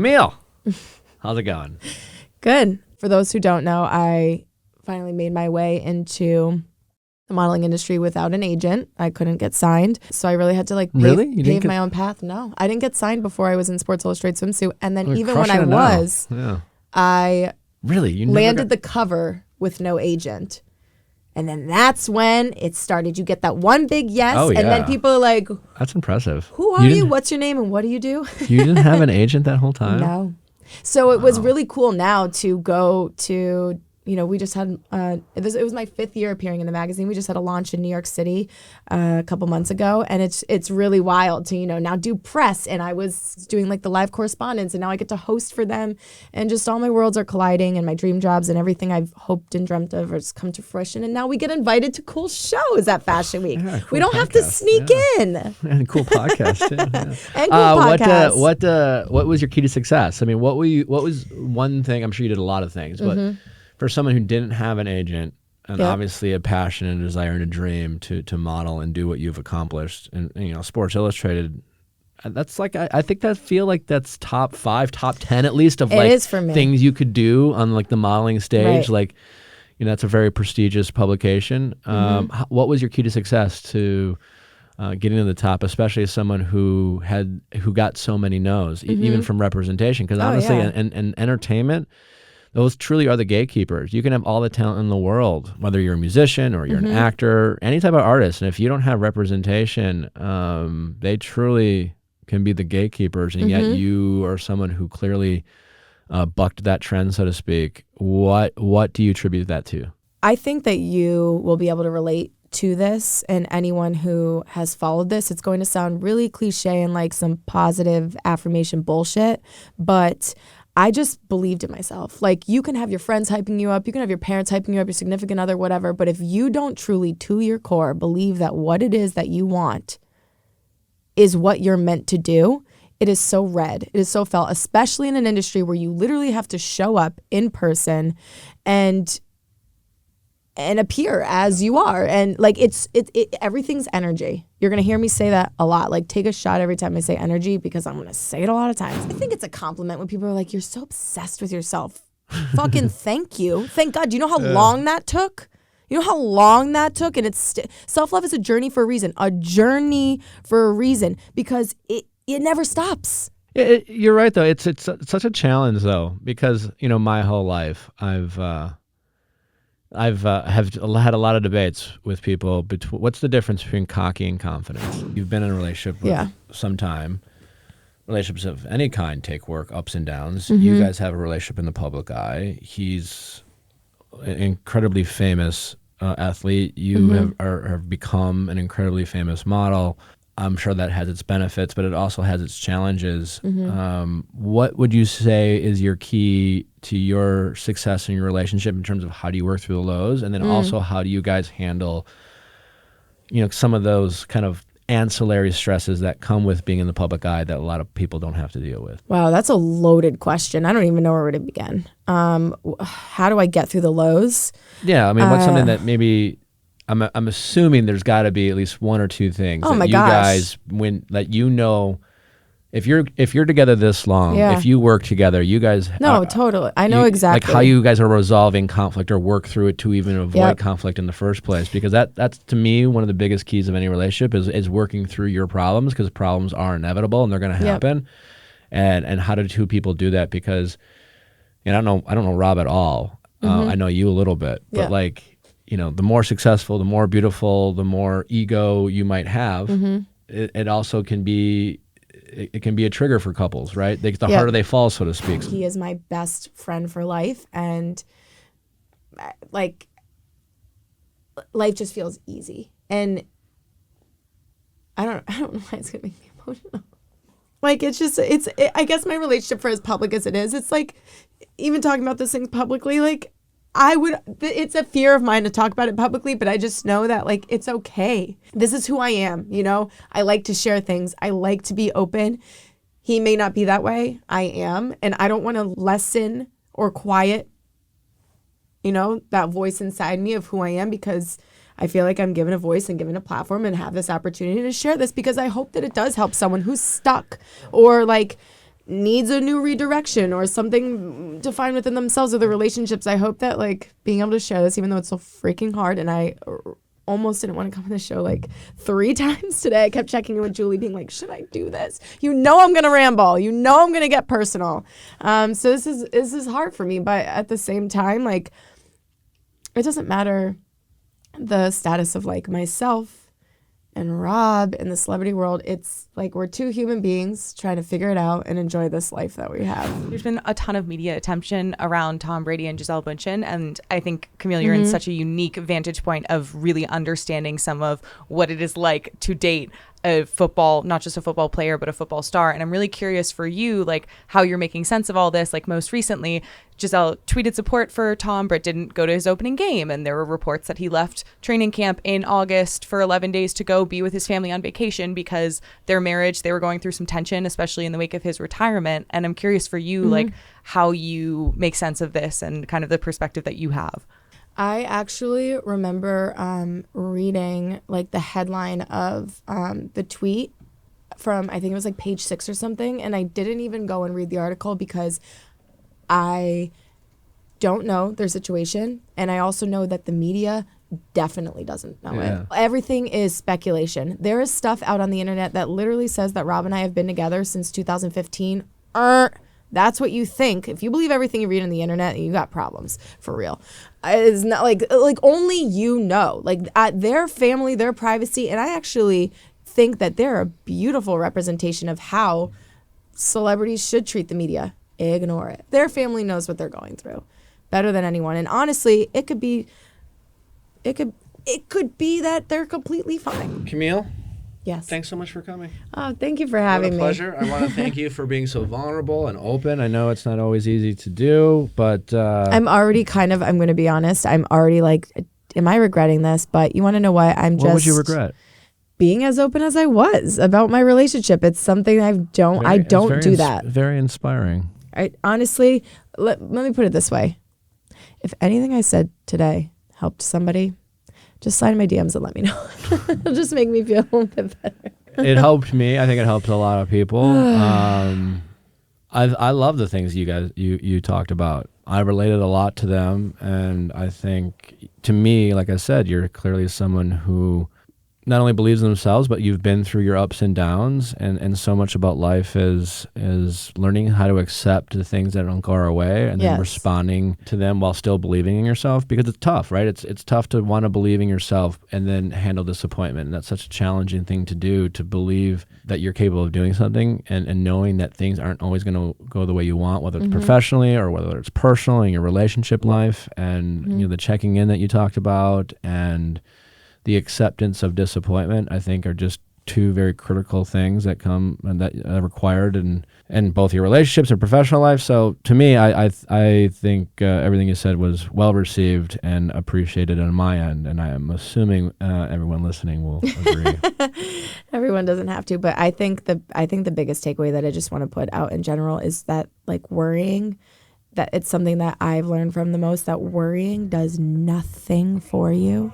Camille, how's it going? Good. For those who don't know, I finally made my way into the modeling industry without an agent. I couldn't get signed. So I really had to pave my own path. No, I didn't get signed before I was in Sports Illustrated Swimsuit. And then even when I was, I landed the cover with no agent. And then that's when it started. You get that one big yes. And then people are like, that's impressive. Who are you? What's your name? And what do you do? You didn't have an agent that whole time? No. So it was really cool now to go to, we just had, it was my 5th year appearing in the magazine. We just had a launch in New York City a couple months ago. And it's really wild to, now do press. And I was doing the live correspondence, and now I get to host for them. And just all my worlds are colliding, and my dream jobs and everything I've hoped and dreamt of has come to fruition. And now we get invited to cool shows at Fashion Week. Yeah, cool we don't have to sneak in. And cool podcast too. And cool podcast. What was your key to success? I mean, what was one thing? I'm sure you did a lot of things, but for someone who didn't have an agent and obviously a passion and a desire and a dream to model and do what you've accomplished, and Sports Illustrated, that's I think that's top 5, top 10 at least of things you could do on the modeling stage. Right. That's a very prestigious publication. What was your key to success to getting to the top, especially as someone who got so many no's, even from representation? Because honestly, in entertainment, those truly are the gatekeepers. You can have all the talent in the world, whether you're a musician or you're an actor, any type of artist. And if you don't have representation, they truly can be the gatekeepers. And yet you are someone who clearly bucked that trend, so to speak. What do you attribute that to? I think that you will be able to relate to this, and anyone who has followed this. It's going to sound really cliche and like some positive affirmation bullshit, but I just believed in myself. You can have your friends hyping you up, you can have your parents hyping you up, your significant other, whatever, but if you don't truly, to your core, believe that what it is that you want is what you're meant to do, it is so red. It is so felt, especially in an industry where you literally have to show up in person and appear as you are. And everything's energy. You're going to hear me say that a lot. Take a shot every time I say energy, because I'm going to say it a lot of times. I think it's a compliment when people are like, you're so obsessed with yourself. Fucking thank you. Thank God. Do you know how long that took? You know how long that took? And self-love is a journey for a reason. A journey for a reason, because it never stops. You're right, though. It's such a challenge, though, because, my whole life I've have had a lot of debates with people between what's the difference between cocky and confidence. You've been in a relationship with some time. Relationships of any kind take work, ups and downs. You guys have a relationship in the public eye. He's an incredibly famous athlete. You have become an incredibly famous model. I'm sure that has its benefits, but it also has its challenges. What would you say is your key to your success in your relationship in terms of how do you work through the lows? And then also, how do you guys handle, some of those kind of ancillary stresses that come with being in the public eye that a lot of people don't have to deal with? Wow, that's a loaded question. I don't even know where to begin. How do I get through the lows? Yeah, I mean, what's something that maybe... I'm assuming there's got to be at least one or two things that you guys, if you're together this long, if you work together, you guys. No, totally. I know exactly. How you guys are resolving conflict or work through it to even avoid conflict in the first place. Because that's to me one of the biggest keys of any relationship is working through your problems, because problems are inevitable and they're going to happen. And how do two people do that? Because, I don't know Rob at all. I know you a little bit, but the more successful, the more beautiful, the more ego you might have, it also can be, it can be a trigger for couples, right? The harder they fall, so to speak. He is my best friend for life, and life just feels easy. And I don't know why it's gonna make me emotional. I guess my relationship, for as public as it is, it's even talking about this thing publicly, it's a fear of mine to talk about it publicly, but I just know that it's okay. This is who I am, I like to share things. I like to be open. He may not be that way. I am. And I don't want to lessen or quiet, that voice inside me of who I am, because I feel like I'm given a voice and given a platform and have this opportunity to share this, because I hope that it does help someone who's stuck or needs a new redirection or something to find within themselves or the relationships. I hope that like being able to share this, even though it's so freaking hard, and I almost didn't want to come on the show like 3 times today. I kept checking in with Julie being like, should I do this? You know I'm going to ramble. You know I'm going to get personal. So this is hard for me, but at the same time, like, it doesn't matter the status of like myself and Rob in the celebrity world. It's like we're 2 human beings trying to figure it out and enjoy this life that we have. There's been a ton of media attention around Tom Brady and Gisele Bundchen, and I think, Camille, you're in such a unique vantage point of really understanding some of what it is like to date a football, not just a football player, but a football star. And I'm really curious for you, like, how you're making sense of all this. Like, most recently, Gisele tweeted support for Tom, but didn't go to his opening game. And there were reports that he left training camp in August for 11 days to go be with his family on vacation because their marriage, they were going through some tension, especially in the wake of his retirement. And I'm curious for you, like, how you make sense of this and kind of the perspective that you have. I actually remember reading like the headline of the tweet from, I think it was like page 6 or something, and I didn't even go and read the article because I don't know their situation, and I also know that the media definitely doesn't know it. Everything is speculation. There is stuff out on the internet that literally says that Rob and I have been together since 2015. That's what you think. If you believe everything you read on the internet, you got problems, for real. It's not like only you know. Like their family, their privacy, and I actually think that they're a beautiful representation of how celebrities should treat the media. Ignore it. Their family knows what they're going through better than anyone. And honestly, it could be that they're completely fine. Camille? Yes. Thanks so much for coming. Oh, thank you for having me. What a pleasure. I want to thank you for being so vulnerable and open. I know it's not always easy to do, but... I'm already I'm going to be honest, I'm already like, am I regretting this? But you want to know what? What would you regret? Being as open as I was about my relationship. It's something I don't do that. Very inspiring. Honestly, let me put it this way. If anything I said today helped somebody, just slide in my DMs and let me know. It'll just make me feel a little bit better. It helped me. I think it helped a lot of people. I love the things you talked about. I related a lot to them, and I think, to me, like I said, you're clearly someone who not only believes in themselves, but you've been through your ups and downs, and so much about life is learning how to accept the things that don't go our way, and then responding to them while still believing in yourself, because it's tough, right? It's tough to want to believe in yourself and then handle disappointment, and that's such a challenging thing to do, to believe that you're capable of doing something and knowing that things aren't always going to go the way you want, whether it's professionally or whether it's personal in your relationship life, and you know, the checking in that you talked about and the acceptance of disappointment, I think, are just 2 very critical things that come and that are required in both your relationships and professional life. So to me, I think everything you said was well received and appreciated on my end, and I am assuming everyone listening will agree. Everyone doesn't have to, but I think the biggest takeaway that I just want to put out in general is that, like, worrying, that it's something that I've learned from the most, that worrying does nothing for you.